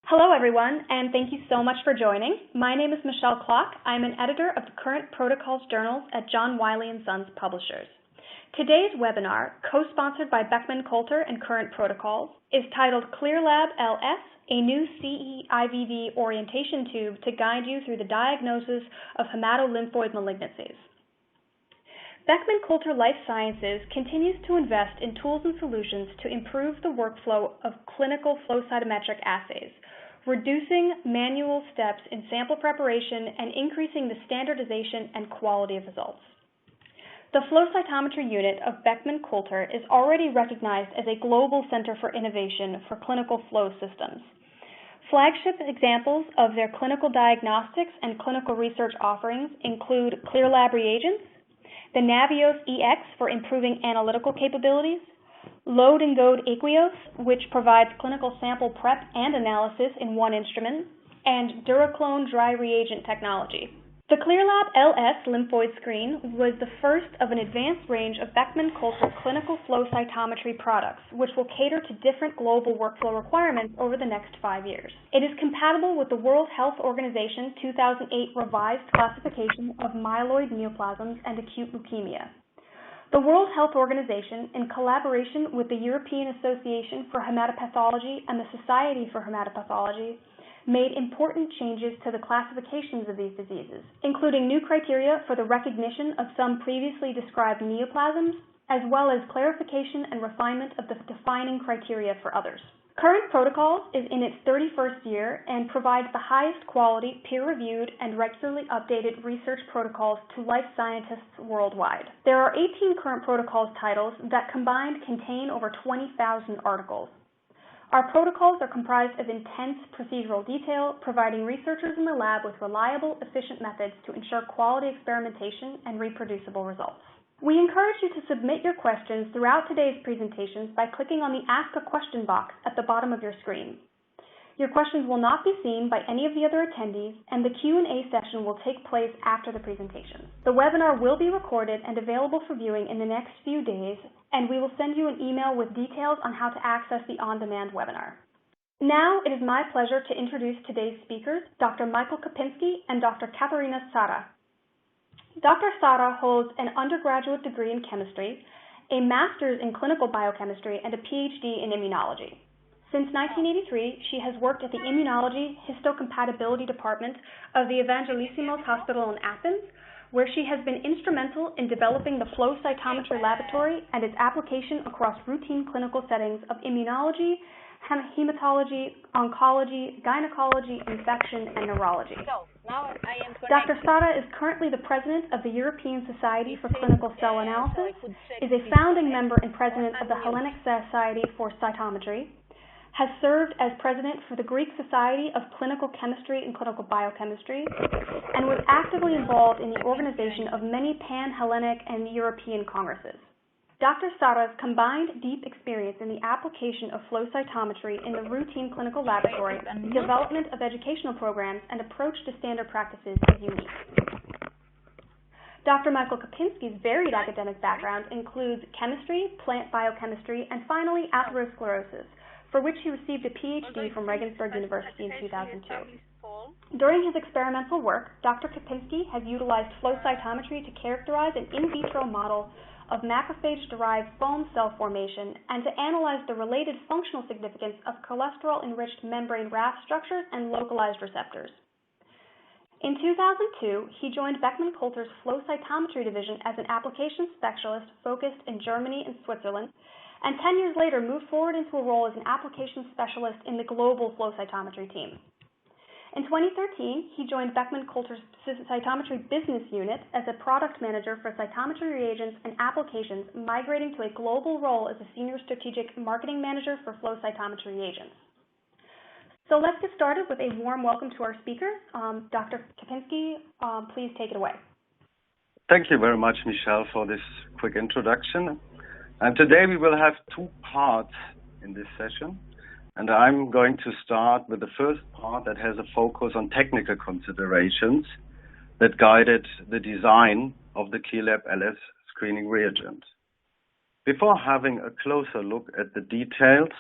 Hello, everyone, and thank you so much for joining. My name is Michelle Klock. I'm an editor of the Current Protocols journals at John Wiley & Sons Publishers. Today's webinar, co-sponsored by Beckman Coulter and Current Protocols, is titled ClearLab LS, a new CE-IVD orientation tube to guide you through the diagnosis of hematolymphoid malignancies. Beckman Coulter Life Sciences continues to invest in tools and solutions to improve the workflow of clinical flow cytometric assays, reducing manual steps in sample preparation and increasing the standardization and quality of results. The flow cytometry unit of Beckman Coulter is already recognized as a global center for innovation for clinical flow systems. Flagship examples of their clinical diagnostics and clinical research offerings include ClearLab Reagents, the Navios EX for improving analytical capabilities, Load and Goad Aqueous, which provides clinical sample prep and analysis in one instrument, and Duraclone dry reagent technology. The ClearLab LS lymphoid screen was the first of an advanced range of Beckman Coulter clinical flow cytometry products, which will cater to different global workflow requirements over the next 5 years. It is compatible with the World Health Organization 2008 revised classification of myeloid neoplasms and acute leukemia. The World Health Organization, in collaboration with the European Association for Hematopathology and the Society for Hematopathology, made important changes to the classifications of these diseases, including new criteria for the recognition of some previously described neoplasms, as well as clarification and refinement of the defining criteria for others. Current Protocols is in its 31st year and provides the highest quality, peer-reviewed, and regularly updated research protocols to life scientists worldwide. There are 18 Current Protocols titles that combined contain over 20,000 articles. Our protocols are comprised of intense procedural detail, providing researchers in the lab with reliable, efficient methods to ensure quality experimentation and reproducible results. We encourage you to submit your questions throughout today's presentations by clicking on the Ask a Question box at the bottom of your screen. Your questions will not be seen by any of the other attendees, and the Q&A session will take place after the presentation. The webinar will be recorded and available for viewing in the next few days, and we will send you an email with details on how to access the on-demand webinar. Now it is my pleasure to introduce today's speakers, Dr. Michael Kapinsky and Dr. Katherina Psarra. Dr. Psarra holds an undergraduate degree in chemistry, a master's in clinical biochemistry, and a PhD in immunology. Since 1983, she has worked at the Immunology Histocompatibility Department of the Evangelismos Hospital in Athens, where she has been instrumental in developing the flow cytometry laboratory and its application across routine clinical settings of immunology, hematology, oncology, gynecology, infection, and neurology. Dr. Psarra is currently the president of the European Society for Clinical Cell Analysis, is a founding member and president of the Hellenic Society for Cytometry, has served as president for the Greek Society of Clinical Chemistry and Clinical Biochemistry, and was actively involved in the organization of many pan-Hellenic and European congresses. Dr. Psarra's combined deep experience in the application of flow cytometry in the routine clinical laboratory, development of educational programs, and approach to standard practices is unique. Dr. Michael Kapinsky's varied academic background includes chemistry, plant biochemistry, and finally atherosclerosis, for which he received a PhD from Regensburg University in 2002. During his experimental work, Dr. Kapinsky has utilized flow cytometry to characterize an in vitro model of macrophage-derived foam cell formation and to analyze the related functional significance of cholesterol-enriched membrane raft structures and localized receptors. In 2002, he joined Beckman Coulter's flow cytometry division as an application specialist focused in Germany and Switzerland, and 10 years later moved forward into a role as an application specialist in the global flow cytometry team. In 2013, he joined Beckman Coulter's cytometry business unit as a product manager for cytometry reagents and applications, migrating to a global role as a senior strategic marketing manager for flow cytometry reagents. So let's get started with a warm welcome to our speaker. Dr. Kapinsky, please take it away. Thank you very much, Michelle, for this quick introduction. And today we will have two parts in this session. And I'm going to start with the first part that has a focus on technical considerations that guided the design of the ClearLab LS screening reagent. Before having a closer look at the details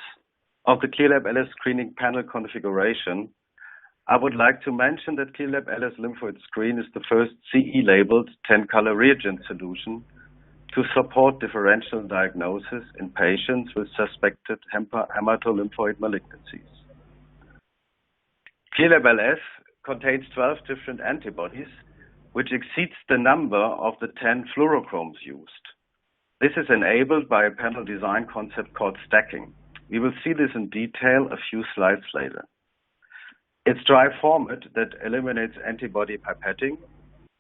of the ClearLab LS screening panel configuration, I would like to mention that ClearLab LS lymphoid screen is the first CE-labeled 10-color reagent solution to support differential diagnosis in patients with suspected hematolymphoid malignancies. ClearLab LS contains 12 different antibodies, which exceeds the number of the 10 fluorochromes used. This is enabled by a panel design concept called stacking. We will see this in detail a few slides later. Its dry format that eliminates antibody pipetting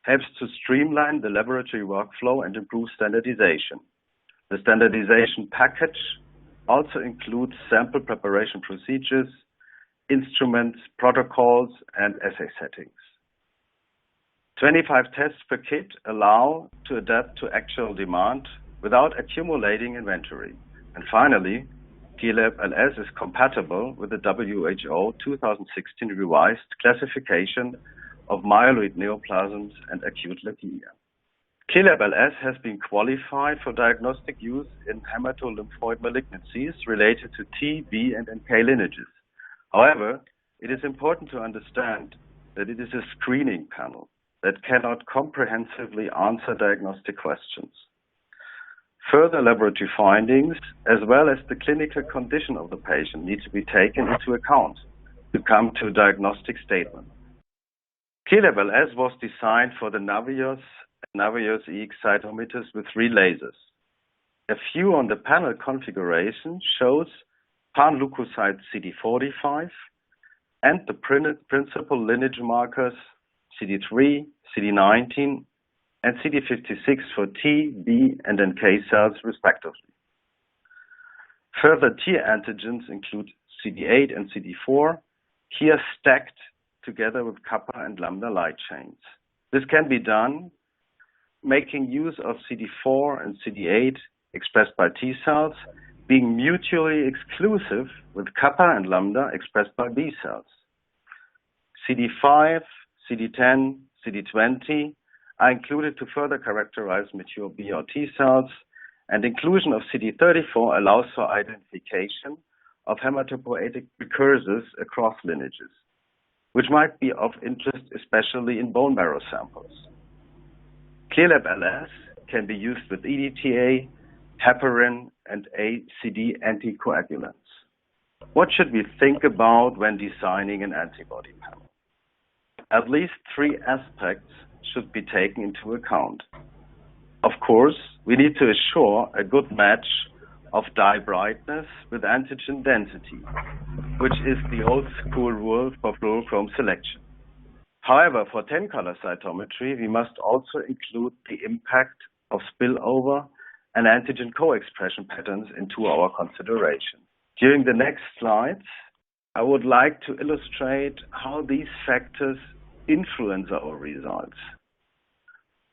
helps to streamline the laboratory workflow and improve standardization. The standardization package also includes sample preparation procedures, instruments, protocols, and assay settings. 25 tests per kit allow to adapt to actual demand without accumulating inventory. And finally, ClearLab LS is compatible with the WHO 2016 revised classification of myeloid neoplasms and acute leukemia. ClearLab LS has been qualified for diagnostic use in hematolymphoid malignancies related to T, B, and NK lineages. However, it is important to understand that it is a screening panel that cannot comprehensively answer diagnostic questions. Further laboratory findings, as well as the clinical condition of the patient, need to be taken into account to come to a diagnostic statement. ClearLab LS was designed for the Navios and Navios EX cytometers with 3 lasers. A view on the panel configuration shows pan-leukocyte CD45 and the principal lineage markers CD3, CD19, and CD56 for T, B, and NK cells respectively. Further T antigens include CD8 and CD4, here stacked together with kappa and lambda light chains. This can be done making use of CD4 and CD8 expressed by T cells being mutually exclusive with kappa and lambda expressed by B cells. CD5, CD10, CD20 are included to further characterize mature B or T cells, and inclusion of CD34 allows for identification of hematopoietic precursors across lineages, which might be of interest especially in bone marrow samples. ClearLab LS can be used with EDTA, heparin, and ACD anticoagulants. What should we think about when designing an antibody panel? At least 3 aspects should be taken into account. Of course, we need to assure a good match of dye brightness with antigen density, which is the old school rule for fluorochrome selection. However, for 10-color cytometry, we must also include the impact of spillover and antigen co-expression patterns into our consideration. During the next slides, I would like to illustrate how these factors influence our results.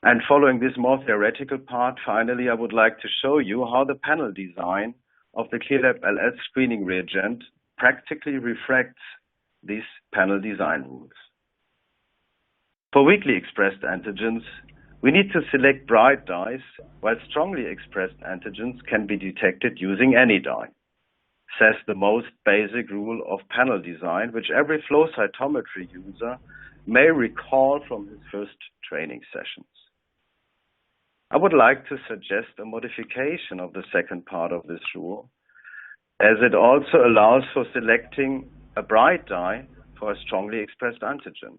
And following this more theoretical part, finally, I would like to show you how the panel design of the ClearLab LS screening reagent practically reflects these panel design rules. For weakly expressed antigens, we need to select bright dyes, while strongly expressed antigens can be detected using any dye, says the most basic rule of panel design, which every flow cytometry user may recall from his first training sessions. I would like to suggest a modification of the second part of this rule, as it also allows for selecting a bright dye for a strongly expressed antigen.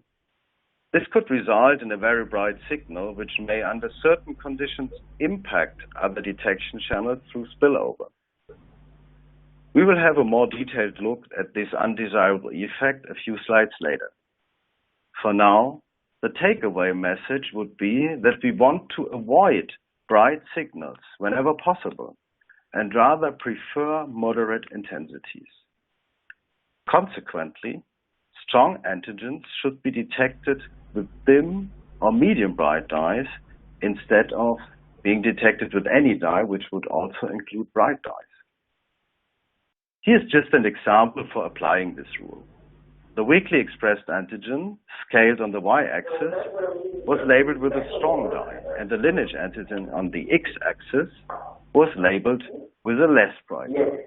This could result in a very bright signal, which may, under certain conditions, impact other detection channels through spillover. We will have a more detailed look at this undesirable effect a few slides later. For now, the takeaway message would be that we want to avoid bright signals whenever possible and rather prefer moderate intensities. Consequently, strong antigens should be detected with dim or medium bright dyes instead of being detected with any dye, which would also include bright dyes. Here's just an example for applying this rule. The weakly expressed antigen, scaled on the y-axis, was labeled with a strong dye, and the lineage antigen on the x-axis was labeled with a less bright dye.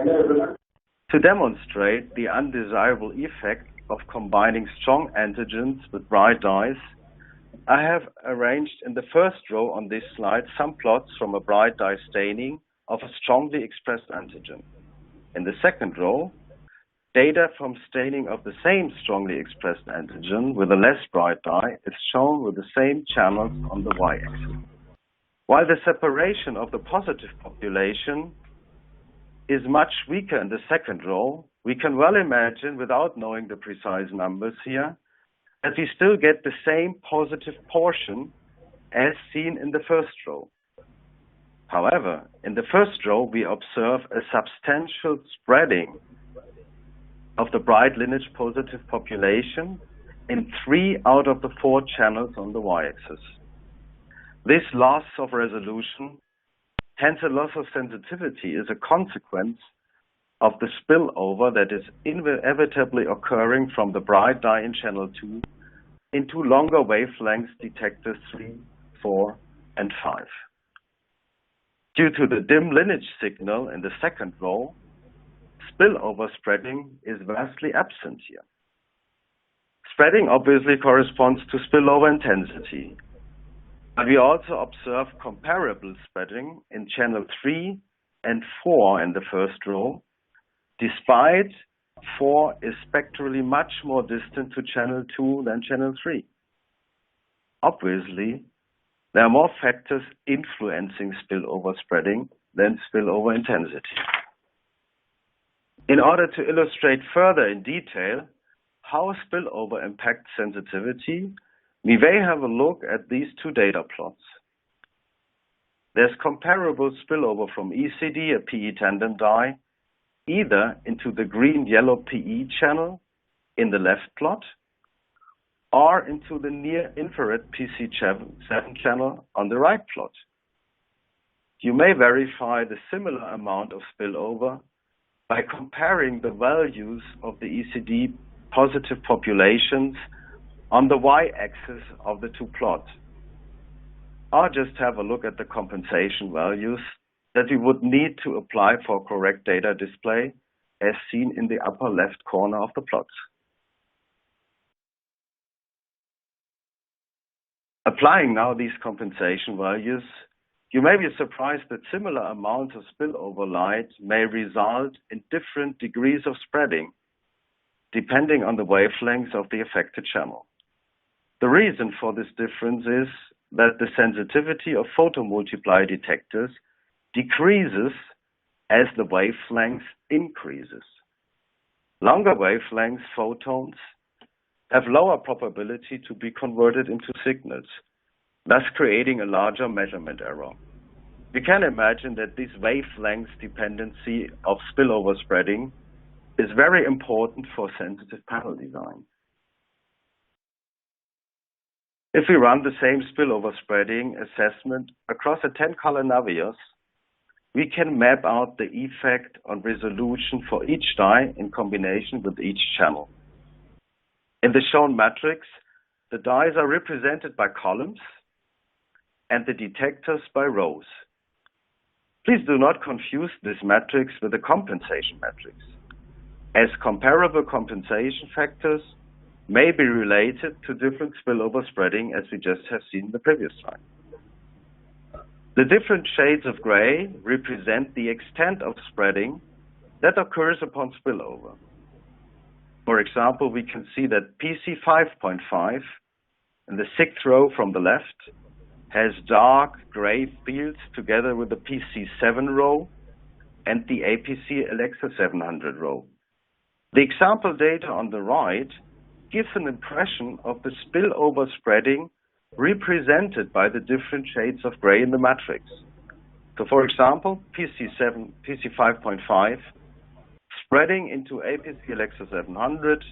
To demonstrate the undesirable effect of combining strong antigens with bright dyes, I have arranged in the first row on this slide some plots from a bright dye staining of a strongly expressed antigen. In the second row, data from staining of the same strongly expressed antigen with a less bright dye is shown with the same channels on the y-axis. While the separation of the positive population is much weaker in the second row, we can well imagine, without knowing the precise numbers here, that we still get the same positive portion as seen in the first row. However, in the first row, we observe a substantial spreading of the bright lineage positive population in 3 out of the 4 channels on the y-axis. This loss of resolution, hence a loss of sensitivity, is a consequence of the spillover that is inevitably occurring from the bright dye in channel 2 into longer wavelengths detectors 3, 4, and 5. Due to the dim lineage signal in the second row, spillover spreading is vastly absent here. Spreading obviously corresponds to spillover intensity, but we also observe comparable spreading in channel 3 and 4 in the first row, despite 4 is spectrally much more distant to channel 2 than channel 3. Obviously, there are more factors influencing spillover spreading than spillover intensity. In order to illustrate further in detail how spillover impacts sensitivity, we may have a look at these 2 data plots. There's comparable spillover from ECD, a PE tandem dye, either into the green-yellow PE channel in the left plot or into the near-infrared PC7 channel on the right plot. You may verify the similar amount of spillover by comparing the values of the ECD positive populations on the y-axis of the 2 plots. Or just have a look at the compensation values that we would need to apply for correct data display as seen in the upper left corner of the plots. Applying now these compensation values, you may be surprised that similar amounts of spillover light may result in different degrees of spreading, depending on the wavelengths of the affected channel. The reason for this difference is that the sensitivity of photomultiply detectors decreases as the wavelength increases. Longer wavelength photons have lower probability to be converted into signals, thus creating a larger measurement error. We can imagine that this wavelength dependency of spillover spreading is very important for sensitive panel design. If we run the same spillover spreading assessment across a 10-color Navios, we can map out the effect on resolution for each dye in combination with each channel. In the shown matrix, the dyes are represented by columns and the detectors by rows. Please do not confuse this matrix with the compensation matrix, as comparable compensation factors may be related to different spillover spreading as we just have seen in the previous slide. The different shades of gray represent the extent of spreading that occurs upon spillover. For example, we can see that PC 5.5 in the 6th row from the left has dark gray fields together with the PC 7 row and the APC Alexa 700 row. The example data on the right gives an impression of the spillover spreading represented by the different shades of gray in the matrix. So for example, PC 5.5 spreading into APC Alexa 700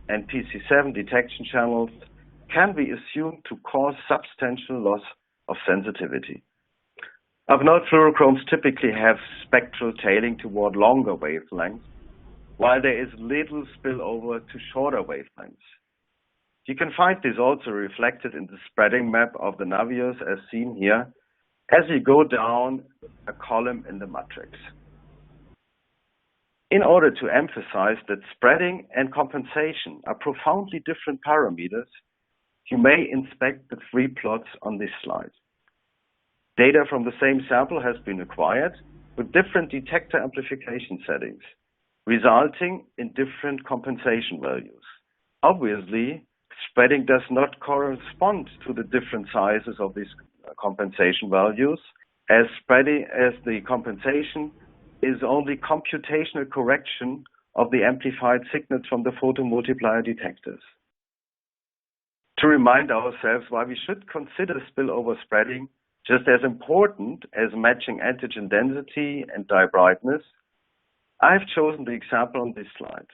and PC7 detection channels can be assumed to cause substantial loss of sensitivity. Of note, fluorochromes typically have spectral tailing toward longer wavelengths, while there is little spillover to shorter wavelengths. You can find this also reflected in the spreading map of the Navios as seen here, as you go down a column in the matrix. In order to emphasize that spreading and compensation are profoundly different parameters, you may inspect the 3 plots on this slide. Data from the same sample has been acquired with different detector amplification settings, resulting in different compensation values. Obviously, spreading does not correspond to the different sizes of these compensation values, as the compensation is only computational correction of the amplified signals from the photomultiplier detectors. To remind ourselves why we should consider spillover spreading just as important as matching antigen density and dye brightness, I've chosen the example on these slides.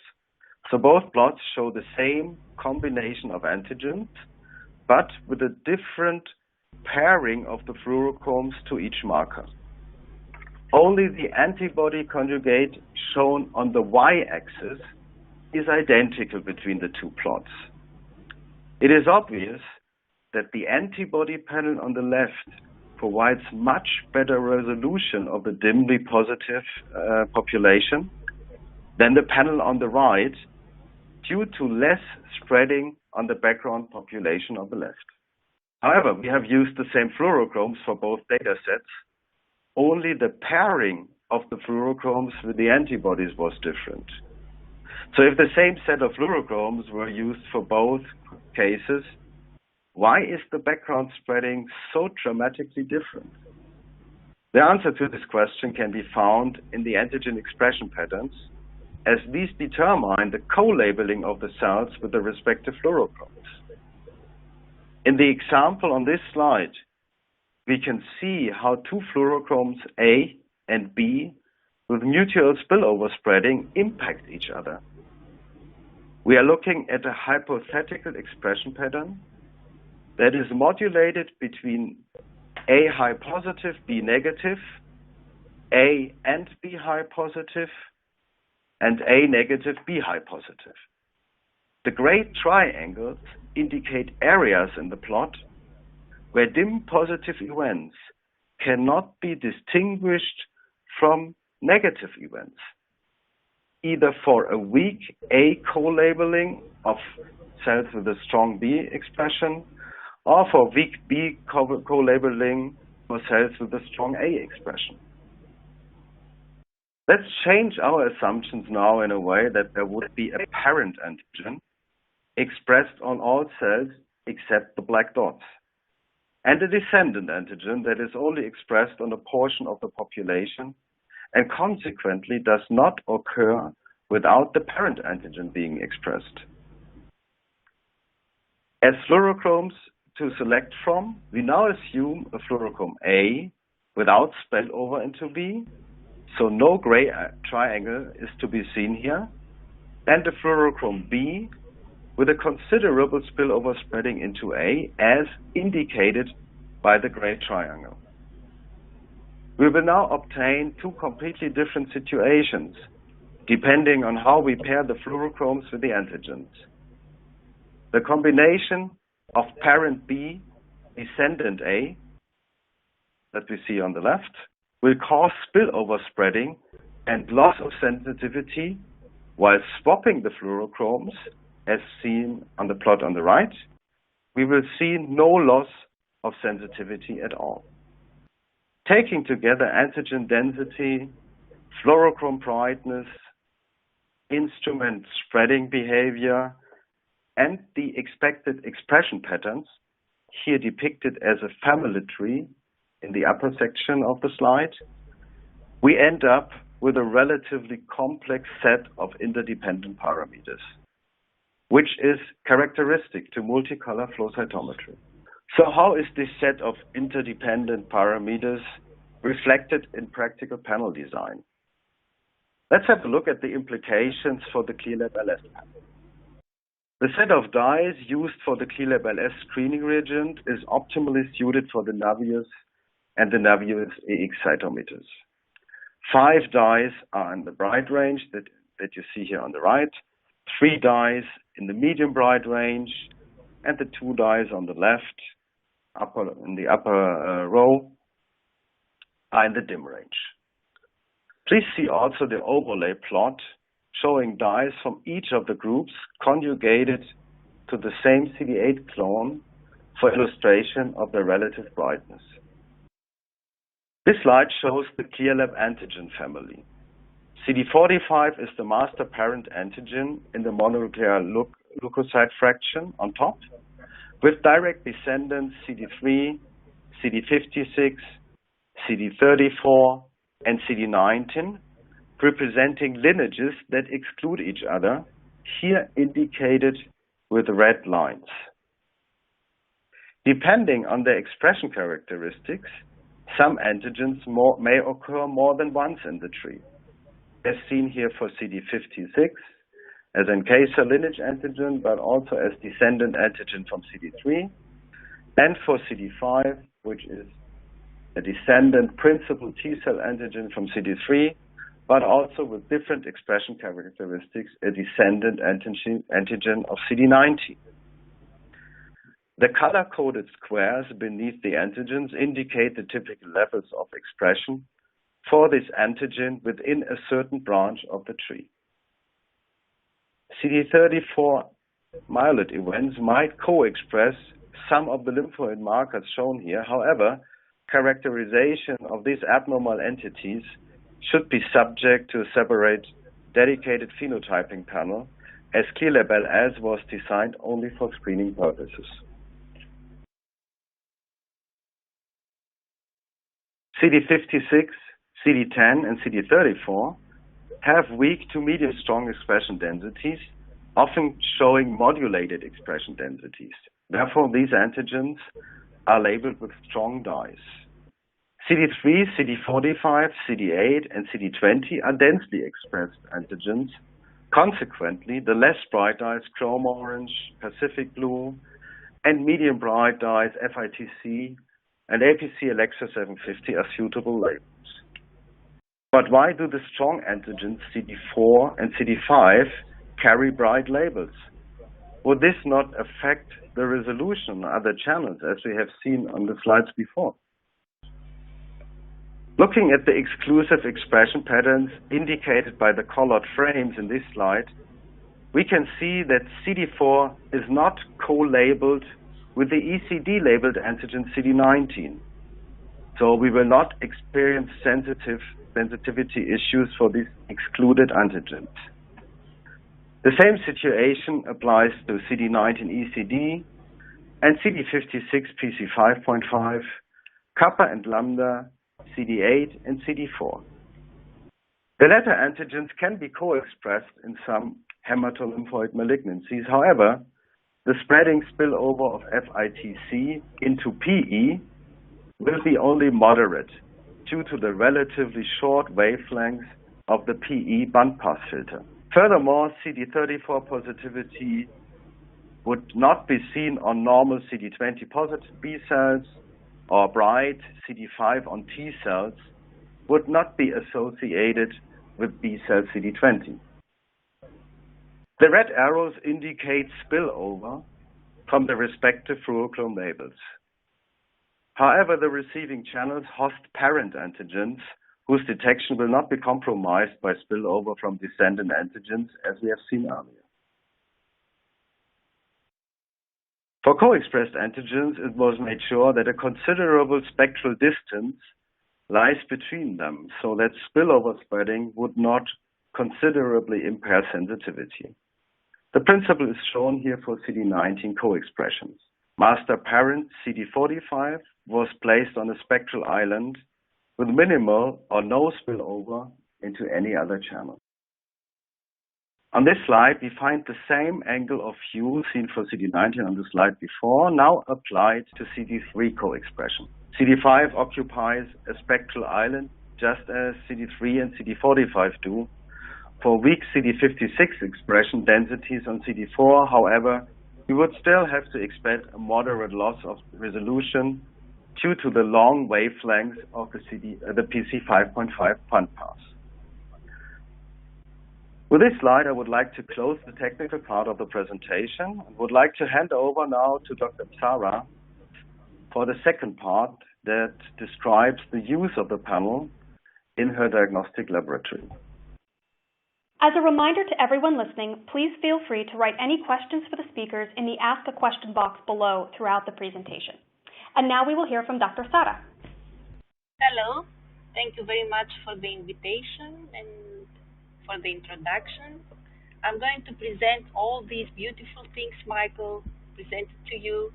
So both plots show the same combination of antigens, but with a different pairing of the fluorochromes to each marker. Only the antibody conjugate shown on the y-axis is identical between the 2 plots. It is obvious that the antibody panel on the left provides much better resolution of the dimly positive population than the panel on the right, due to less spreading on the background population on the left. However, we have used the same fluorochromes for both data sets. Only the pairing of the fluorochromes with the antibodies was different. So if the same set of fluorochromes were used for both cases, why is the background spreading so dramatically different? The answer to this question can be found in the antigen expression patterns, as these determine the co-labeling of the cells with the respective fluorochromes. In the example on this slide, we can see how 2 fluorochromes A and B with mutual spillover spreading impact each other. We are looking at a hypothetical expression pattern that is modulated between A high positive, B negative, A and B high positive, and A negative, B high positive. The gray triangles indicate areas in the plot where dim positive events cannot be distinguished from negative events, either for a weak A co-labeling of cells with a strong B expression, or for weak B co-labeling for cells with a strong A expression. Let's change our assumptions now in a way that there would be a parent antigen expressed on all cells except the black dots, and a descendant antigen that is only expressed on a portion of the population and consequently does not occur without the parent antigen being expressed. As fluorochromes to select from, we now assume a fluorochrome A without spillover into B, so no gray triangle is to be seen here, and a fluorochrome B with a considerable spillover spreading into A, as indicated by the gray triangle. We will now obtain 2 completely different situations, depending on how we pair the fluorochromes with the antigens. The combination of parent B, descendant A, that we see on the left, will cause spillover spreading and loss of sensitivity, while swapping the fluorochromes, as seen on the plot on the right, we will see no loss of sensitivity at all. Taking together antigen density, fluorochrome brightness, instrument spreading behavior, and the expected expression patterns, here depicted as a family tree in the upper section of the slide, we end up with a relatively complex set of interdependent parameters, which is characteristic to multicolor flow cytometry. So how is this set of interdependent parameters reflected in practical panel design? Let's have a look at the implications for the ClearLab LS panel. The set of dyes used for the ClearLab LS screening reagent is optimally suited for the Navius and the Navius EX cytometers. 5 dyes are in the bright range that you see here on the right, 3 dyes in the medium bright range, and the 2 dyes on the left, in the upper row, are in the dim range. Please see also the overlay plot showing dyes from each of the groups conjugated to the same CD8 clone for illustration of their relative brightness. This slide shows the ClearLab antigen family. CD45 is the master parent antigen in the mononuclear leukocyte fraction on top, with direct descendants CD3, CD56, CD34, and CD19, representing lineages that exclude each other, here indicated with red lines. Depending on their expression characteristics, some antigens may occur more than once in the tree, as seen here for CD56, as NK cell lineage antigen, but also as descendant antigen from CD3, and for CD5, which is a descendant principal T-cell antigen from CD3, but also with different expression characteristics, a descendant antigen of CD19. The color-coded squares beneath the antigens indicate the typical levels of expression for this antigen within a certain branch of the tree. CD34 myeloid events might co-express some of the lymphoid markers shown here. However, characterization of these abnormal entities should be subject to a separate dedicated phenotyping panel, as ClearLab LS was designed only for screening purposes. CD56, CD10, and CD34 have weak to medium strong expression densities, often showing modulated expression densities. Therefore, these antigens are labeled with strong dyes. CD3, CD45, CD8, and CD20 are densely expressed antigens. Consequently, the less bright dyes, chrome orange, Pacific blue, and medium bright dyes, FITC, and APC Alexa 750 are suitable labels. But why do the strong antigens CD4 and CD5 carry bright labels? Would this not affect the resolution on other channels, as we have seen on the slides before? Looking at the exclusive expression patterns indicated by the colored frames in this slide, we can see that CD4 is not co-labeled with the ECD-labeled antigen CD19. So we will not experience sensitivity issues for these excluded antigens. The same situation applies to CD19 ECD and CD56 PC5.5, kappa and lambda, CD8 and CD4. The latter antigens can be co-expressed in some hematolymphoid malignancies. However, the spreading spillover of FITC into PE will be only moderate due to the relatively short wavelengths of the PE bandpass filter. Furthermore, CD34 positivity would not be seen on normal CD20 positive B cells, or bright CD5 on T cells would not be associated with B cell CD20. The red arrows indicate spillover from the respective fluorochrome labels. However, the receiving channels host parent antigens whose detection will not be compromised by spillover from descendant antigens, as we have seen earlier. For co-expressed antigens, it was made sure that a considerable spectral distance lies between them, so that spillover spreading would not considerably impair sensitivity. The principle is shown here for CD19 co-expressions. Master parent CD45 was placed on a spectral island with minimal or no spillover into any other channel. On this slide, we find the same angle of view seen for CD19 on the slide before, now applied to CD3 co-expression. CD5 occupies a spectral island just as CD3 and CD45 do. For weak CD56 expression densities on CD4, however, you would still have to expect a moderate loss of resolution due to the long wavelengths of the PC5.5 bandpass. With this slide, I would like to close the technical part of the presentation and would like to hand over now to Dr. Psarra for the second part that describes the use of the panel in her diagnostic laboratory. As a reminder to everyone listening, please feel free to write any questions for the speakers in the Ask a Question box below throughout the presentation. And now we will hear from Dr. Psarra. Hello. Thank you very much for the invitation and for the introduction. I'm going to present all these beautiful things Michael presented to you,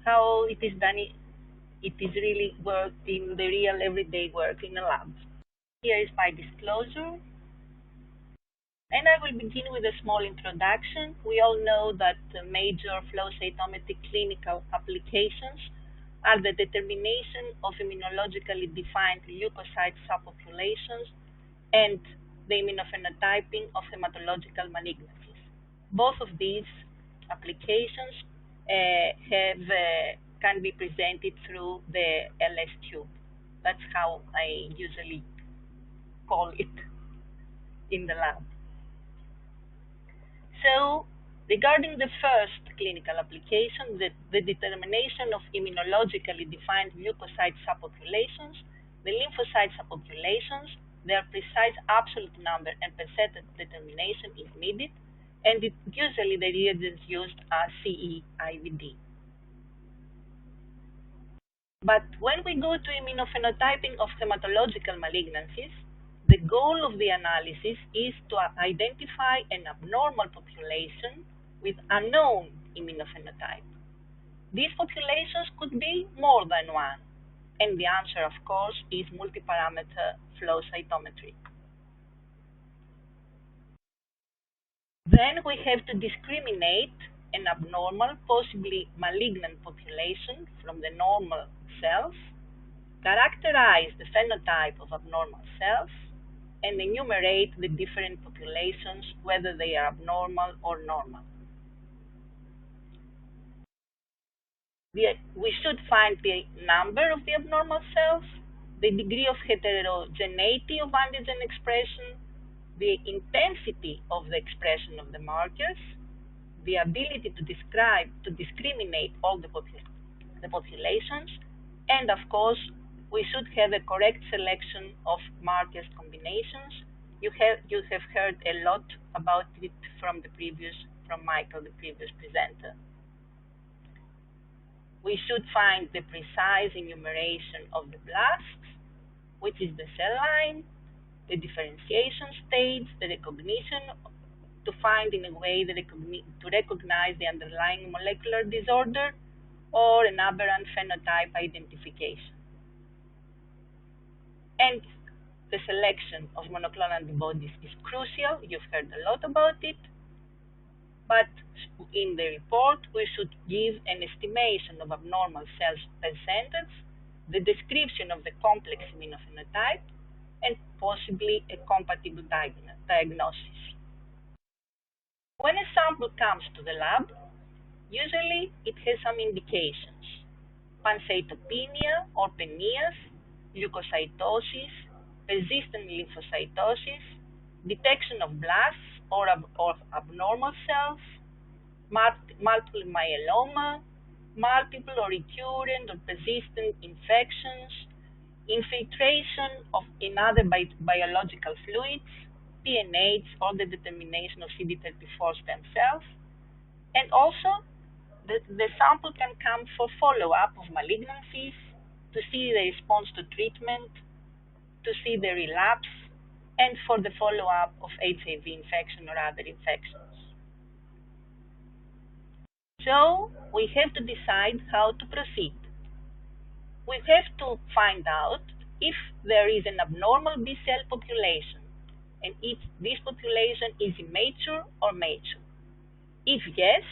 how it is done. It is really worked in the real everyday work in a lab. Here is my disclosure. And I will begin with a small introduction. We all know that the major flow cytometry clinical applications are the determination of immunologically defined leukocyte subpopulations and the immunophenotyping of hematological malignancies. Both of these applications can be presented through the LS tube. That's how I usually call it in the lab. So, regarding the first clinical application, the determination of immunologically defined leukocyte subpopulations, the lymphocyte subpopulations, their precise absolute number and percentage determination is needed, and usually the reagents used are CE-IVD. But when we go to immunophenotyping of hematological malignancies, the goal of the analysis is to identify an abnormal population with unknown immunophenotype. These populations could be more than one, and the answer, of course, is multi-parameter flow cytometry. Then we have to discriminate an abnormal, possibly malignant population from the normal cells, characterize the phenotype of abnormal cells, and enumerate the different populations, whether they are abnormal or normal. We should find the number of the abnormal cells, the degree of heterogeneity of antigen expression, the intensity of the expression of the markers, the ability to discriminate all the populations, and of course, we should have a correct selection of markers combinations. You have heard a lot about it from Michael, the previous presenter. We should find the precise enumeration of the blasts, which is the cell line, the differentiation stage, the recognition, to find in a way to recognize the underlying molecular disorder or an aberrant phenotype identification. And the selection of monoclonal antibodies is crucial. You've heard a lot about it. But in the report, we should give an estimation of abnormal cells percentage, the description of the complex immunophenotype, and possibly a compatible diagnosis. When a sample comes to the lab, usually it has some indications: pancytopenia or penias, leukocytosis, persistent lymphocytosis, detection of blasts or abnormal cells, multiple myeloma, multiple or recurrent or persistent infections, infiltration in other biological fluids, PNH, or the determination of CD34 stem cells, and also the sample can come for follow-up of malignancies, to see the response to treatment, to see the relapse, and for the follow-up of HIV infection or other infections. So we have to decide how to proceed. We have to find out if there is an abnormal B cell population, and if this population is immature or mature. If yes,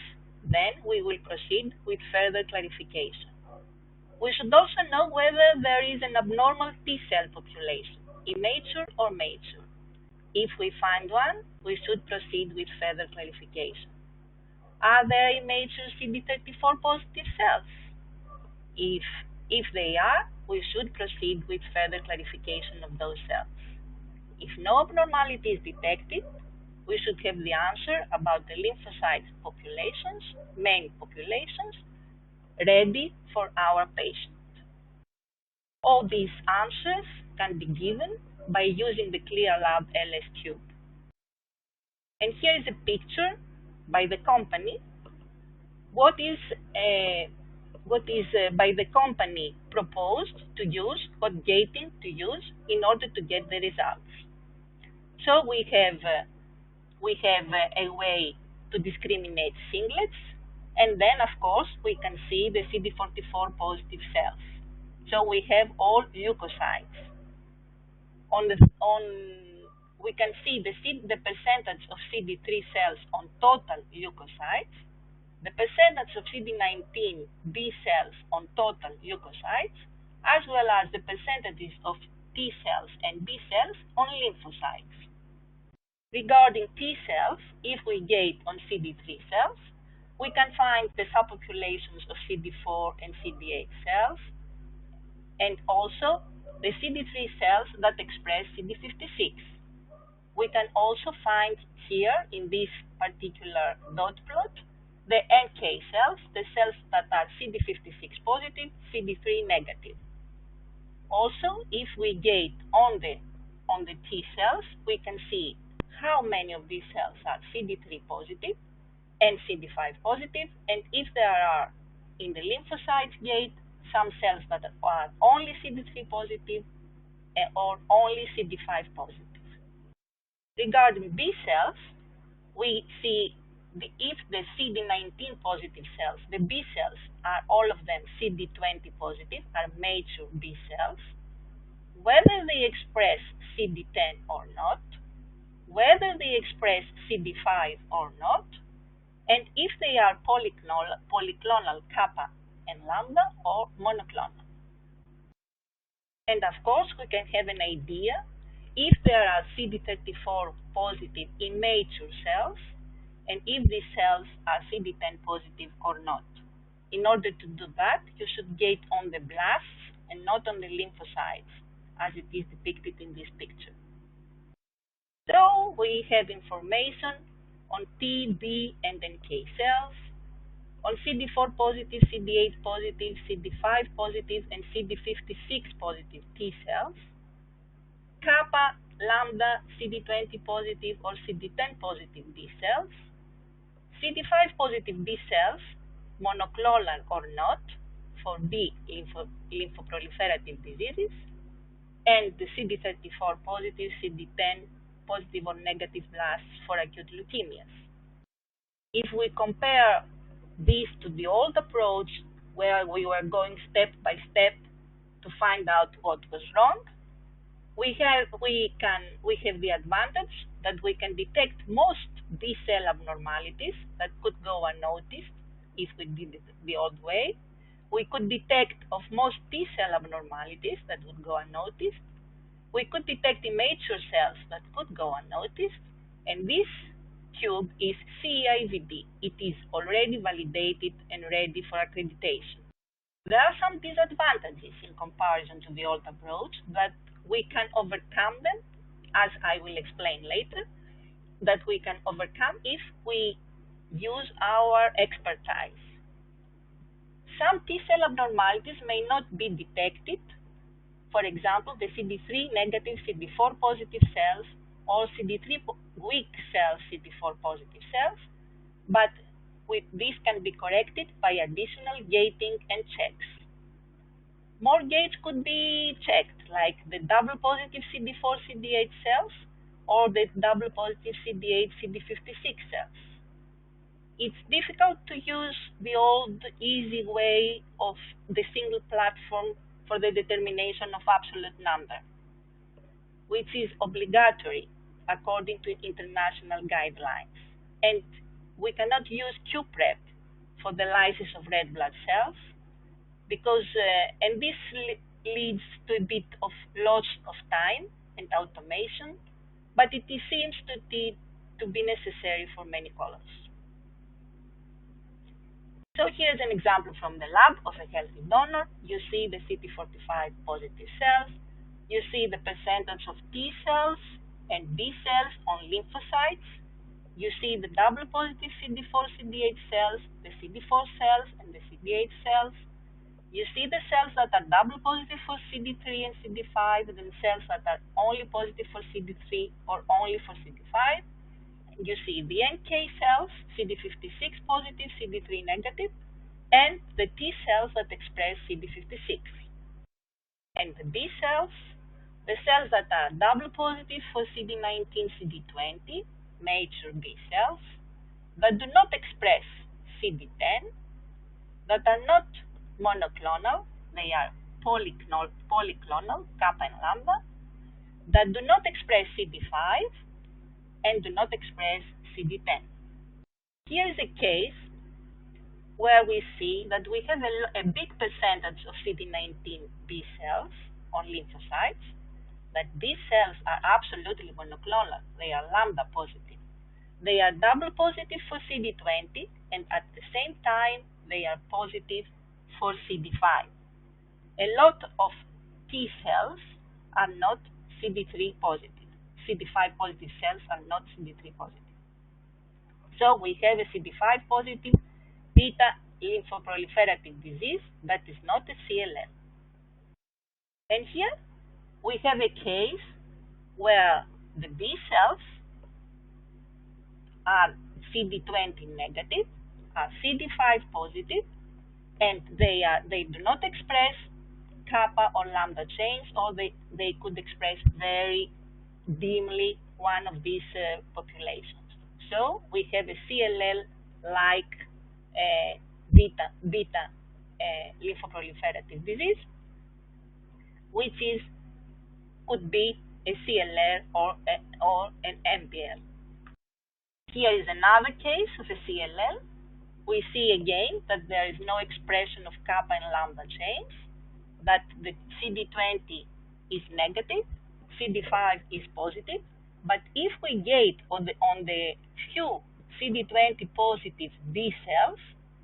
then we will proceed with further clarification. We should also know whether there is an abnormal T cell population, immature or mature. If we find one, we should proceed with further clarification. Are there immature CD34 positive cells? If they are, we should proceed with further clarification of those cells. If no abnormality is detected, we should have the answer about the lymphocyte populations, main populations, ready for our patient. All these answers can be given by using the ClearLLab LS tube. And here is a picture by the company. What is by the company proposed to use, what gating to use in order to get the results. So we have a way to discriminate singlets, and then of course we can see the CD44 positive cells. So we have all leukocytes. We can see the percentage of CD3 cells on total leukocytes, the percentage of CD19 B cells on total leukocytes, as well as the percentages of T cells and B cells on lymphocytes. Regarding T cells, if we gate on CD3 cells, we can find the subpopulations of CD4 and CD8 cells, and also the CD3 cells that express CD56. We can also find here in this particular dot plot the NK cells, the cells that are CD56 positive, CD3 negative. Also, if we gate on the T cells, we can see how many of these cells are CD3 positive and CD5 positive, and if there are in the lymphocyte gate some cells that are only CD3 positive or only CD5 positive. Regarding B cells, we see if the CD19 positive cells, the B cells are all of them CD20 positive, are mature B cells, whether they express CD10 or not, whether they express CD5 or not, and if they are polyclonal kappa and lambda or monoclonal. And of course, we can have an idea if there are CD34 positive immature cells, and if these cells are CD10 positive or not. In order to do that, you should gate on the blasts and not on the lymphocytes, as it is depicted in this picture. So we have information on T, B, and NK cells, on CD4 positive, CD8 positive, CD5 positive, and CD56 positive T cells, kappa, lambda, CD20 positive or CD10 positive B cells, CD5 positive B cells, monoclonal or not, for B lymphoproliferative diseases, and the CD34 positive, CD10 positive or negative blasts for acute leukemias. If we compare this to the old approach, where we were going step by step to find out what was wrong, we have the advantage that we can detect most B cell abnormalities that could go unnoticed if we did it the old way. We could detect of most T cell abnormalities that would go unnoticed. We could detect immature cells that could go unnoticed, and this tube is CE-IVD. It is already validated and ready for accreditation. There are some disadvantages in comparison to the old approach, but we can overcome them, as I will explain later, that we can overcome if we use our expertise. Some T cell abnormalities may not be detected. For example, the CD3 negative, CD4 positive cells, or CD3 weak cells, CD4 positive cells, but this can be corrected by additional gating and checks. More gates could be checked, like the double positive CD4, CD8 cells, or the double positive CD8, CD56 cells. It's difficult to use the old easy way of the single platform for the determination of absolute number, which is obligatory according to international guidelines. And we cannot use QPrep for the lysis of red blood cells, because and this leads to a bit of loss of time and automation, but it seems to be necessary for many colors. So here's an example from the lab of a healthy donor. You see the CD45 positive cells. You see the percentage of T cells and B cells on lymphocytes. You see the double positive CD4, CD8 cells, the CD4 cells, and the CD8 cells. You see the cells that are double positive for CD3 and CD5, and then cells that are only positive for CD3 or only for CD5. You see the NK cells, CD56 positive, CD3 negative, and the T cells that express CD56. And the B cells, the cells that are double positive for CD19, CD20, mature B cells, that do not express CD10, that are not monoclonal, they are polyclonal, kappa and lambda, that do not express CD5 and do not express CD10. Here is a case where we see that we have a big percentage of CD19 B cells on lymphocytes, but these cells are absolutely monoclonal. They are lambda positive. They are double positive for CD20, and at the same time, they are positive for CD5. A lot of T cells are not CD3 positive. CD5 positive cells are not CD3 positive. So we have a CD5 positive beta lymphoproliferative disease that is not a CLL. And here we have a case where the B cells are CD20 negative, are CD5 positive, and they do not express kappa or lambda chains, or they could express very dimly one of these populations. So we have a CLL-like beta lymphoproliferative disease, which could be a CLL or an MPL. Here is another case of a CLL. We see again that there is no expression of kappa and lambda chains, that the CD20 is negative, CD5 is positive, but if we gate on the few CD20 positive B cells,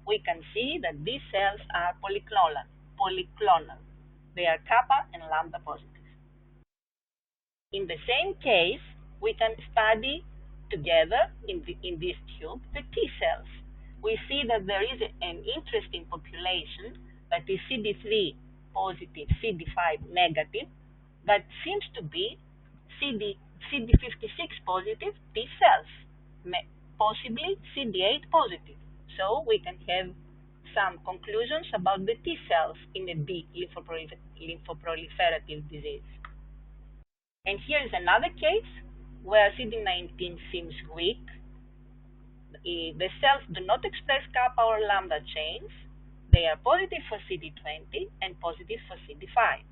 we can see that these cells are polyclonal. They are kappa and lambda positive. In the same case, we can study together in this tube the T cells. We see that there is an interesting population that is CD3 positive, CD5 negative, that seems to be CD56 positive T cells, possibly CD8 positive. So we can have some conclusions about the T cells in a B lymphoproliferative disease. And here is another case where CD19 seems weak. The cells do not express kappa or lambda chains. They are positive for CD20 and positive for CD5.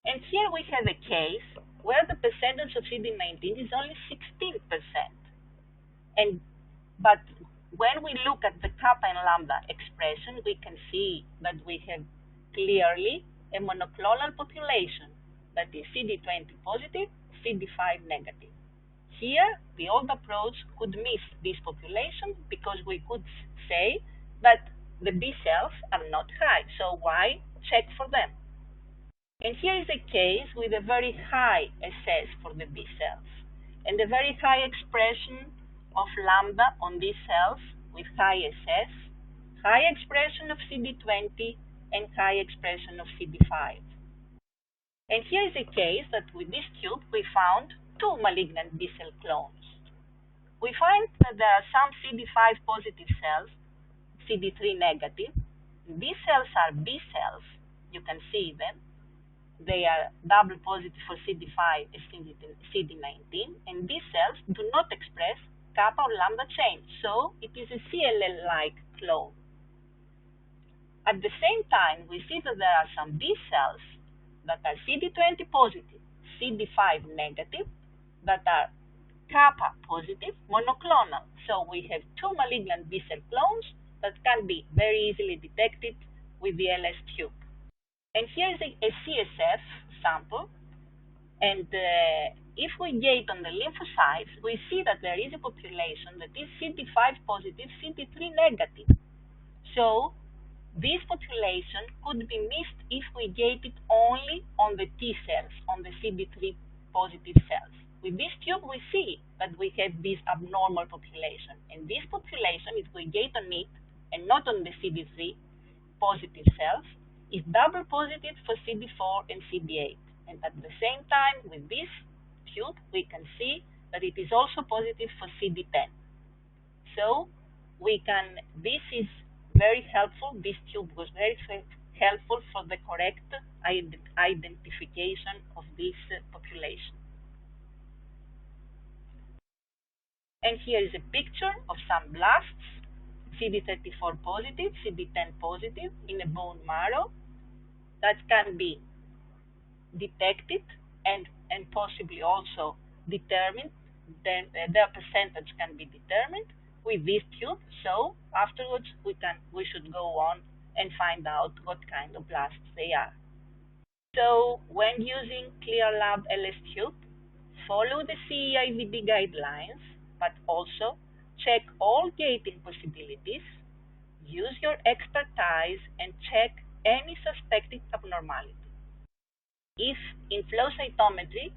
And here we have a case where the percentage of CD19 is only 16%. But when we look at the kappa and lambda expression, we can see that we have clearly a monoclonal population that is CD20 positive, CD5 negative. Here, the old approach could miss this population because we could say that the B cells are not high, so why check for them? And here is a case with a very high SS for the B cells and a very high expression of lambda on these cells with high SS, high expression of CD20, and high expression of CD5. And here is a case that with this tube we found two malignant B cell clones. We find that there are some CD5 positive cells, CD3 negative. These cells are B cells. You can see them. They are double positive for CD5 and CD19, and these cells do not express kappa or lambda chain, so it is a CLL-like clone. At the same time, we see that there are some B cells that are CD20 positive, CD5 negative, that are kappa positive, monoclonal. So we have two malignant B cell clones that can be very easily detected with the LS tube. And here is a CSF sample, and if we gate on the lymphocytes, we see that there is a population that is CD5 positive, CD3 negative. So this population could be missed if we gate it only on the T cells, on the CD3 positive cells. With this tube, we see that we have this abnormal population. And this population, if we gate on it and not on the CD3 positive cells, is double positive for CD4 and CD8. And at the same time, with this tube, we can see that it is also positive for CD10. So this is very helpful. This tube was very helpful for the correct identification of this population. And here is a picture of some blasts, CD34 positive, CD10 positive in a bone marrow that can be detected and possibly also determined. Then their percentage can be determined with this tube. So afterwards we should go on and find out what kind of blasts they are. So when using ClearLab LS tube, follow the CE-IVD guidelines, but also check all gating possibilities, use your expertise, and check any suspected abnormality. If in flow cytometry,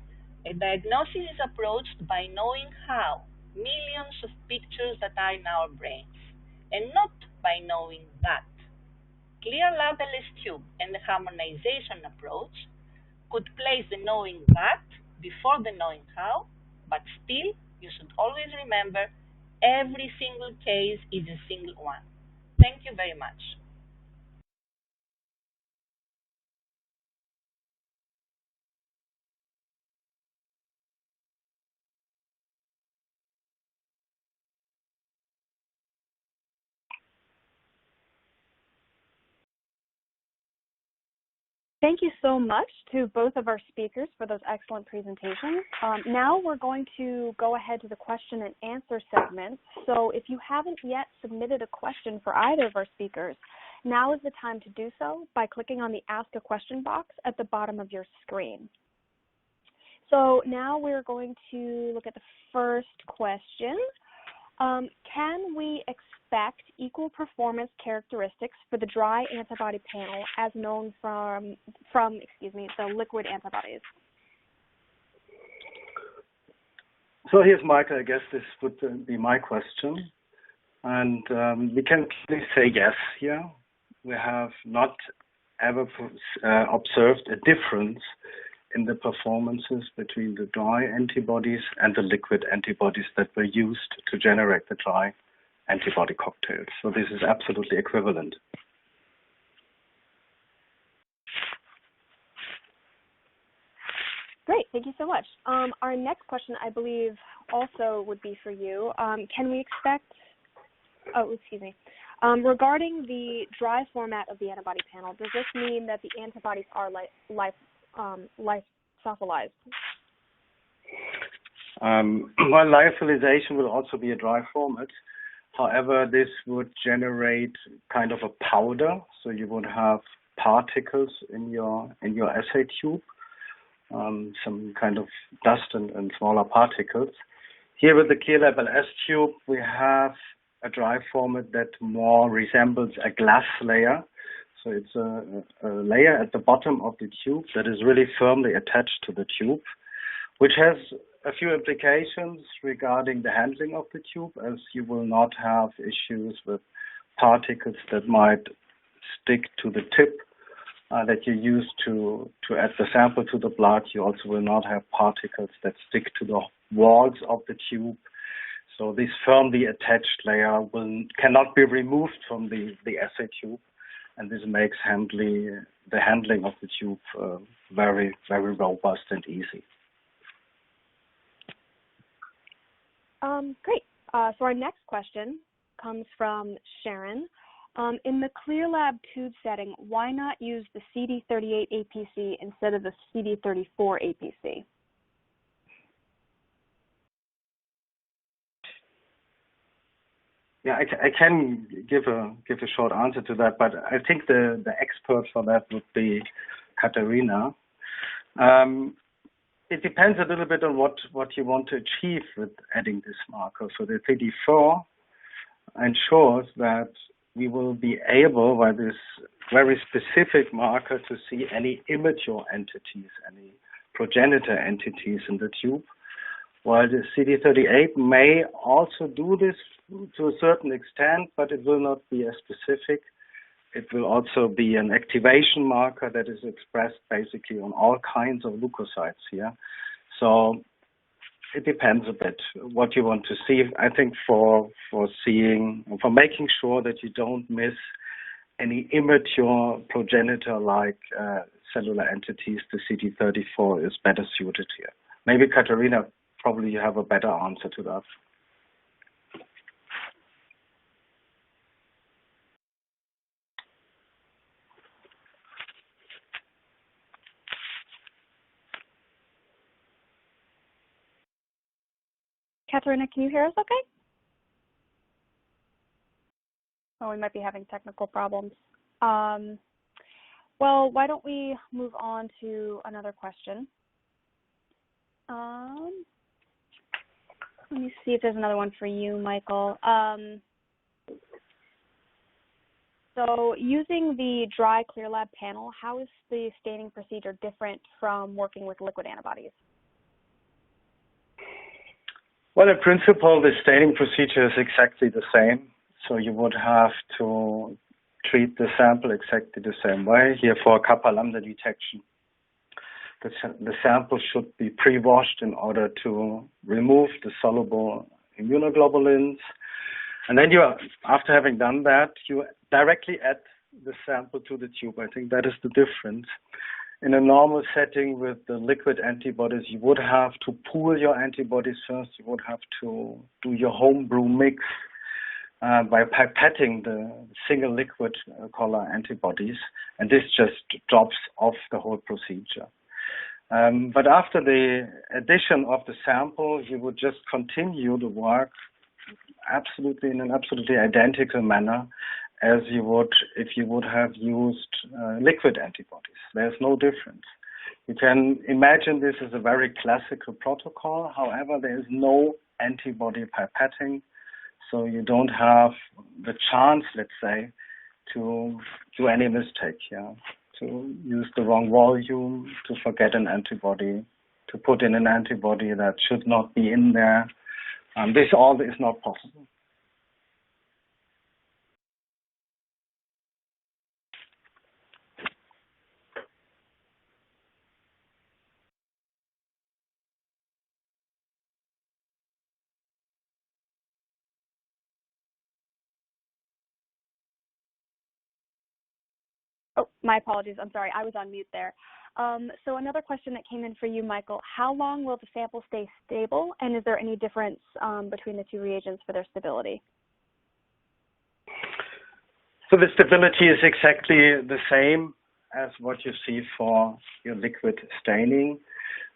a diagnosis is approached by knowing how, millions of pictures that are in our brains, and not by knowing that. ClearLab LS tube and the harmonization approach could place the knowing that before the knowing how, but still you should always remember every single case is a single one. Thank you very much. Thank you so much to both of our speakers for those excellent presentations. Now we're going to go ahead to the question and answer segment. So if you haven't yet submitted a question for either of our speakers, now is the time to do so by clicking on the Ask a Question box at the bottom of your screen. So now we're going to look at the first question. Can we expect equal performance characteristics for the dry antibody panel as known from the liquid antibodies? So here's Michael. I guess this would be my question. And we can clearly say yes here. We have not ever observed a difference in the performances between the dry antibodies and the liquid antibodies that were used to generate the dry antibody cocktails. So this is absolutely equivalent. Great, thank you so much. Our next question, I believe, also would be for you. Can we expect, regarding the dry format of the antibody panel, does this mean that the antibodies are lyophilized? Well, lyophilization will also be a dry format. However, this would generate kind of a powder, so you would have particles in your assay tube, some kind of dust and smaller particles. Here with the ClearLab LS tube, we have a dry format that more resembles a glass layer. So it's a layer at the bottom of the tube that is really firmly attached to the tube, which has a few implications regarding the handling of the tube, as you will not have issues with particles that might stick to the tip that you use to add the sample to the blood. You also will not have particles that stick to the walls of the tube. So this firmly attached layer cannot be removed from the assay tube, and this makes the handling of the tube very, very robust and easy. Great. So our next question comes from Sharon. In the ClearLab tube setting, why not use the CD38 APC instead of the CD34 APC? Yeah, I can give a short answer to that, but I think the expert for that would be Katherina. It depends a little bit on what you want to achieve with adding this marker. So the CD4 ensures that we will be able, by this very specific marker, to see any immature entities, any progenitor entities in the tube, while the CD38 may also do this to a certain extent, but it will not be as specific. it will also be an activation marker that is expressed basically on all kinds of leukocytes here. So it depends a bit what you want to see. I think for making sure that you don't miss any immature progenitor like cellular entities, the CD34 is better suited here. Maybe Katherina, probably you have a better answer to that. Katherina, can you hear us okay? Oh, we might be having technical problems. Well, why don't we move on to another question? Let me see if there's another one for you, Michael. So using the dry ClearLab panel, how is the staining procedure different from working with liquid antibodies? Well, in principle, the staining procedure is exactly the same. So you would have to treat the sample exactly the same way. Here for kappa lambda detection, the sample should be pre-washed in order to remove the soluble immunoglobulins. And then after having done that, you directly add the sample to the tube. I think that is the difference. In a normal setting with the liquid antibodies, you would have to pool your antibodies first. You would have to do your home brew mix by pipetting the single liquid color antibodies, and this just drops off the whole procedure. But after the addition of the sample, you would just continue the work in an absolutely identical manner as you would if you would have used liquid antibodies. There's no difference. You can imagine this as a very classical protocol. However, there is no antibody pipetting, so you don't have the chance, let's say, to do any mistake here, to use the wrong volume, to forget an antibody, to put in an antibody that should not be in there. This all is not possible. Oh, my apologies. I'm sorry. I was on mute there. So another question that came in for you, Michael. How long will the sample stay stable, and is there any difference between the two reagents for their stability? So the stability is exactly the same as what you see for your liquid staining.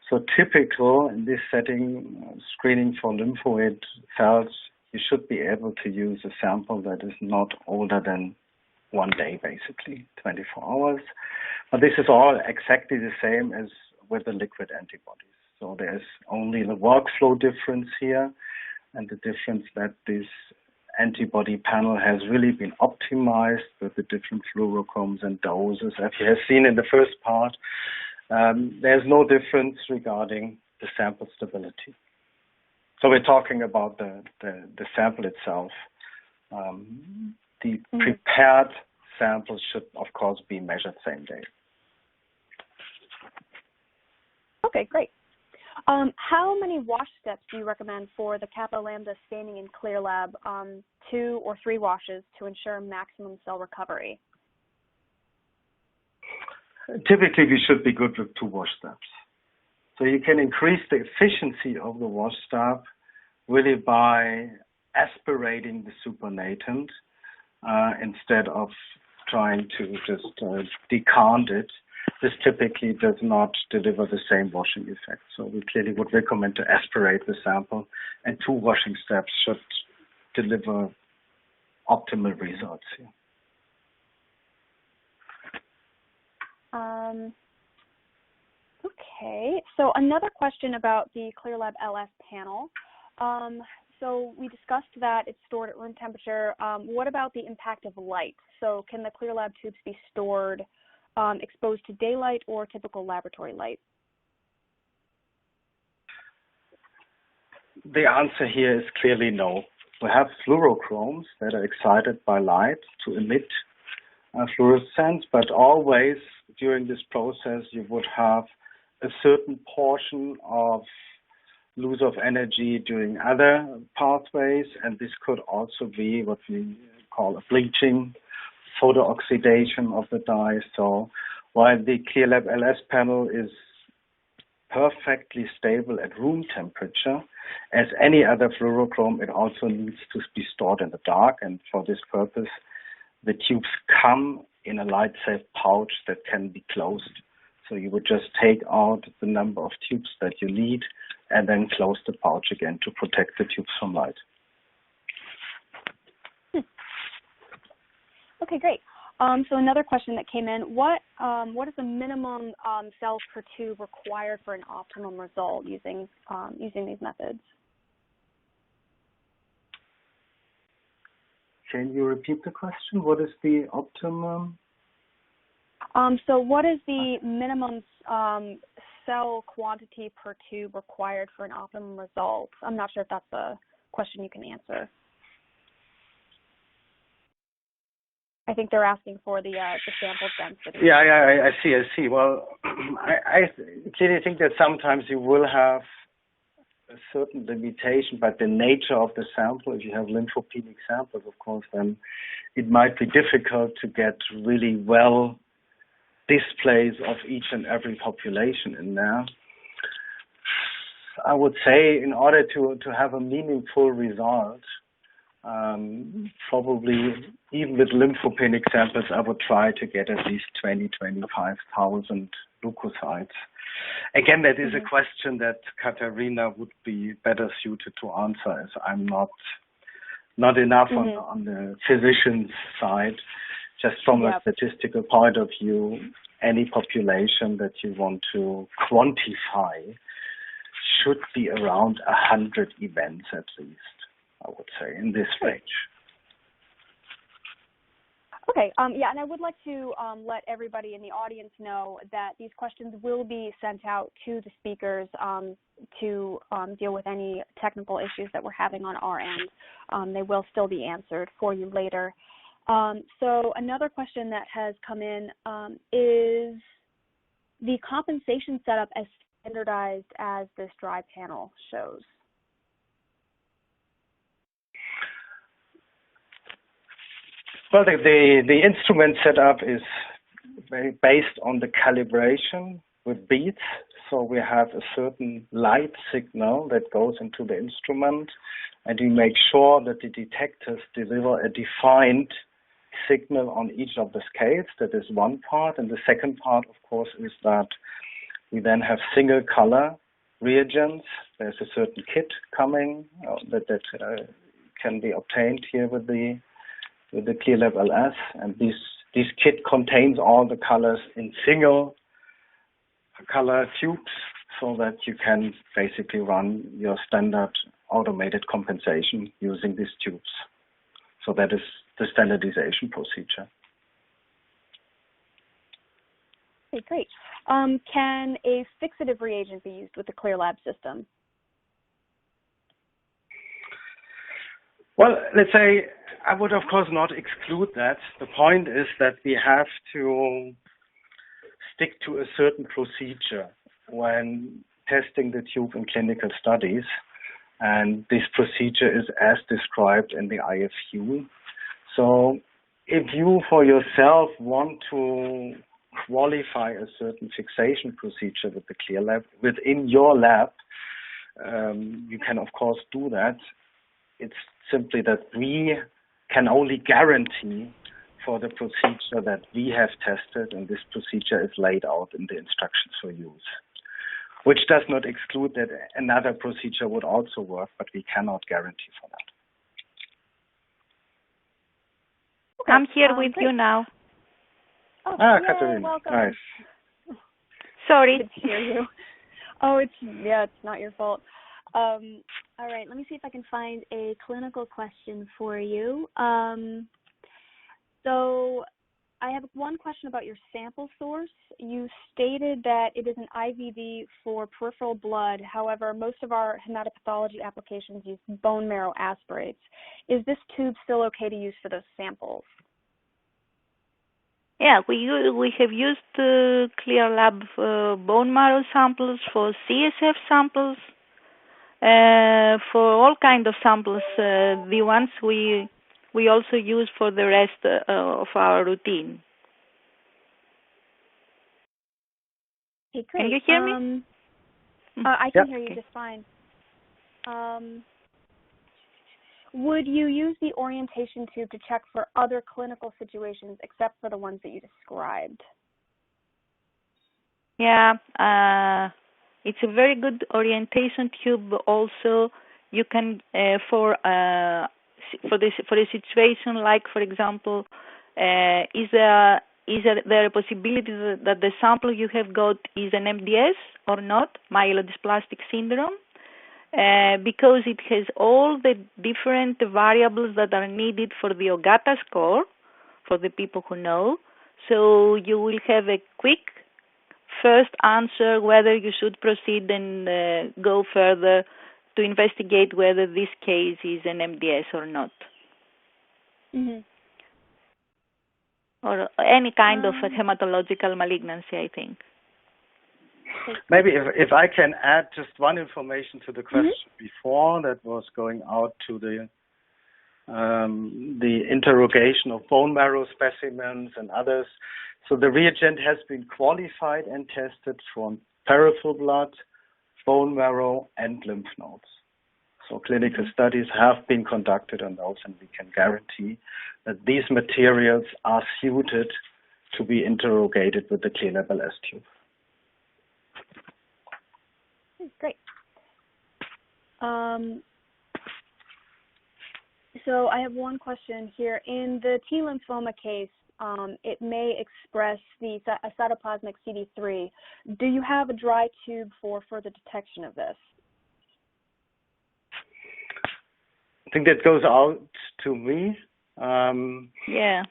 So typical in this setting, screening for lymphoid cells, you should be able to use a sample that is not older than 1 day, basically, 24 hours. But this is all exactly the same as with the liquid antibodies. So there's only the workflow difference here, and the difference that this antibody panel has really been optimized with the different fluorochromes and doses. As you have seen in the first part, there's no difference regarding the sample stability. So we're talking about the sample itself. The prepared samples should, of course, be measured same day. Okay, great. How many wash steps do you recommend for the kappa lambda staining in ClearLab? 2 or 3 washes to ensure maximum cell recovery? Typically, we should be good with 2 wash steps. So you can increase the efficiency of the wash step really by aspirating the supernatant instead of trying to just decant it. This typically does not deliver the same washing effect. So we clearly would recommend to aspirate the sample, and 2 washing steps should deliver optimal results here. Okay, so another question about the ClearLab LS panel. So we discussed that it's stored at room temperature. What about the impact of light? So can the ClearLab tubes be stored exposed to daylight or typical laboratory light? The answer here is clearly no. We have fluorochromes that are excited by light to emit fluorescence, but always during this process you would have a certain portion of loss of energy during other pathways, and this could also be what we call a bleaching, photooxidation of the dye. So while the ClearLab LS panel is perfectly stable at room temperature, as any other fluorochrome, it also needs to be stored in the dark, and for this purpose the tubes come in a light-safe pouch that can be closed. So you would just take out the number of tubes that you need and then close the pouch again to protect the tubes from light. Okay, great. So another question that came in, what is the minimum cells per tube required for an optimum result using these methods? Can you repeat the question? What is the optimum? So what is the minimum cell quantity per tube required for an optimum result? I'm not sure if that's a question you can answer. I think they're asking for the sample density. Yeah, I see. Well, I clearly think that sometimes you will have a certain limitation, but the nature of the sample, if you have lymphopenic samples, of course, then it might be difficult to get really well displays of each and every population in there. I would say in order to have a meaningful result, probably even with lymphopenic samples, I would try to get at least 25,000 leukocytes. Again, that is a question that Katherina would be better suited to answer, as I'm not enough on the physician's side. Just from a statistical point of view, any population that you want to quantify should be around 100 events at least, I would say, in this range. Okay, yeah, and I would like to let everybody in the audience know that these questions will be sent out to the speakers to deal with any technical issues that we're having on our end. They will still be answered for you later. So another question that has come in is the compensation setup as standardized as this dry panel shows? Well, the instrument setup is very based on the calibration with beads. So we have a certain light signal that goes into the instrument, and we make sure that the detectors deliver a defined signal on each of the scales. That is one part. And the second part, of course, is that we then have single color reagents. There's a certain kit coming that can be obtained here with the ClearLab LS, and this kit contains all the colors in single color tubes, so that you can basically run your standard automated compensation using these tubes. So that is the standardization procedure. Okay, great. Can a fixative reagent be used with the ClearLab system? Well, let's say I would, of course, not exclude that. The point is that we have to stick to a certain procedure when testing the tube in clinical studies. And this procedure is as described in the IFU. So if you for yourself want to qualify a certain fixation procedure with the ClearLab within your lab, you can, of course, do that. It's simply that we can only guarantee for the procedure that we have tested, and this procedure is laid out in the instructions for use, which does not exclude that another procedure would also work, but we cannot guarantee for that. Okay. I'm here with you now. Oh, Katherina, welcome. Nice. Sorry. Good to hear you. Oh, it's not your fault. All right, let me see if I can find a clinical question for you. So I have one question about your sample source. You stated that it is an IVD for peripheral blood. However, most of our hematopathology applications use bone marrow aspirates. Is this tube still okay to use for those samples? Yeah, we have used ClearLab bone marrow samples for CSF samples, for all kind of samples. The ones we also use for the rest of our routine. Okay, great. Can you hear me? I can hear you just fine. Would you use the orientation tube to check for other clinical situations except for the ones that you described? Yeah, it's a very good orientation tube. Also, you can for a situation like, for example, is there a possibility that the sample you have got is an MDS or not, myelodysplastic syndrome? Because it has all the different variables that are needed for the Ogata score, for the people who know. So you will have a quick first answer whether you should proceed and go further to investigate whether this case is an MDS or not. Mm-hmm. Or any kind of a hematological malignancy, I think. Maybe if I can add just one information to the question before that was going out to the interrogation of bone marrow specimens and others. So the reagent has been qualified and tested from peripheral blood, bone marrow, and lymph nodes. So clinical studies have been conducted on those, and we can guarantee that these materials are suited to be interrogated with the ClearLab LS tube. Great. So I have one question here. In the T lymphoma case, it may express the cytoplasmic CD3. Do you have a dry tube for further detection of this? I think that goes out to me. Yeah.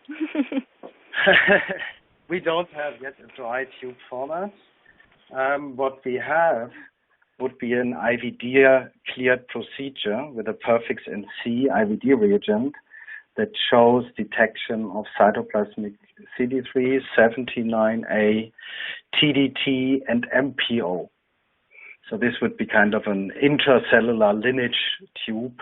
We don't have yet a dry tube format. What we have would be an IVD cleared procedure with a Perfix and CE-IVD reagent that shows detection of cytoplasmic CD3, 79A, TDT, and MPO. So this would be kind of an intracellular lineage tube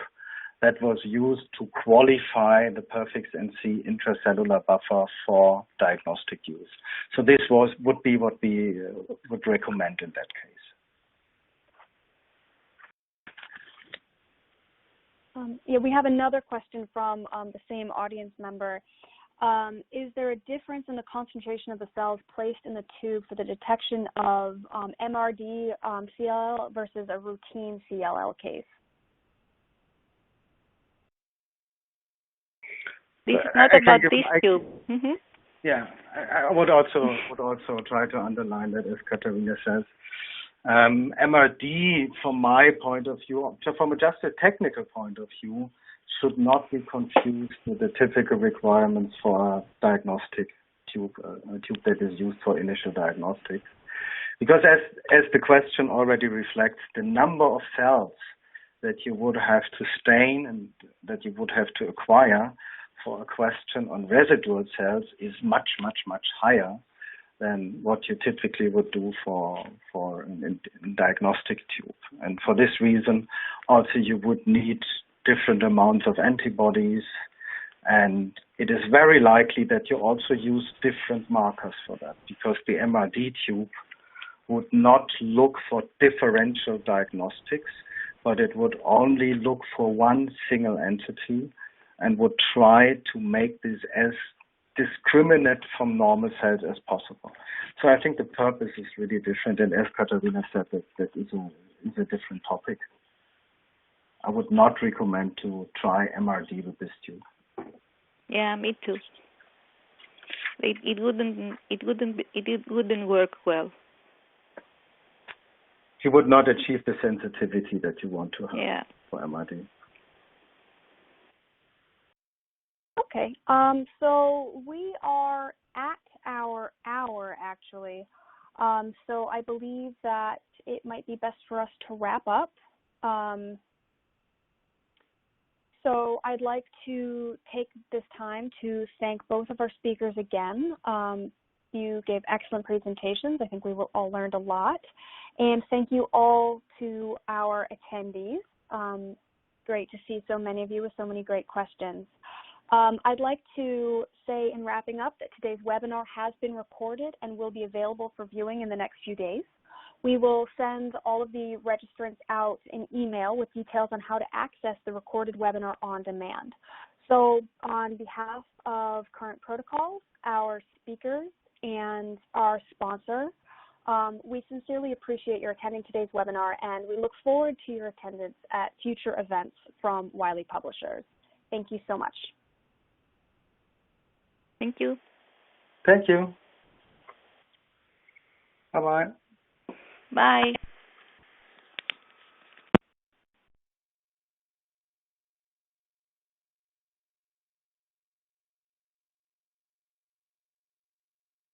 that was used to qualify the Perfix and C intracellular buffer for diagnostic use. So this would be what we would recommend in that case. Yeah, we have another question from the same audience member. Is there a difference in the concentration of the cells placed in the tube for the detection of MRD CLL versus a routine CLL case? This is not about this tube. Yeah, I would also try to underline that, as Katherina says. MRD, from my point of view, from just a technical point of view, should not be confused with the typical requirements for a diagnostic tube, a tube that is used for initial diagnostics. Because as the question already reflects, the number of cells that you would have to stain and that you would have to acquire for a question on residual cells is much, much, much higher than what you typically would do for a diagnostic tube. And for this reason, also you would need different amounts of antibodies, and it is very likely that you also use different markers for that, because the MRD tube would not look for differential diagnostics, but it would only look for one single entity and would try to make this as discriminate from normal cells as possible. So I think the purpose is really different, and as Katherina said, that is a different topic. I would not recommend to try MRD with this tube. Yeah, me too. It wouldn't work well. You would not achieve the sensitivity that you want to have for MRD. Okay, so we are at our hour, actually. So I believe that it might be best for us to wrap up. So I'd like to take this time to thank both of our speakers again. You gave excellent presentations. I think we all learned a lot. And thank you all to our attendees. Great to see so many of you with so many great questions. I'd like to say in wrapping up that today's webinar has been recorded and will be available for viewing in the next few days. We will send all of the registrants out an email with details on how to access the recorded webinar on demand. So on behalf of Current Protocols, our speakers, and our sponsor, we sincerely appreciate your attending today's webinar, and we look forward to your attendance at future events from Wiley Publishers. Thank you so much. Thank you. Thank you. Bye-bye. Bye.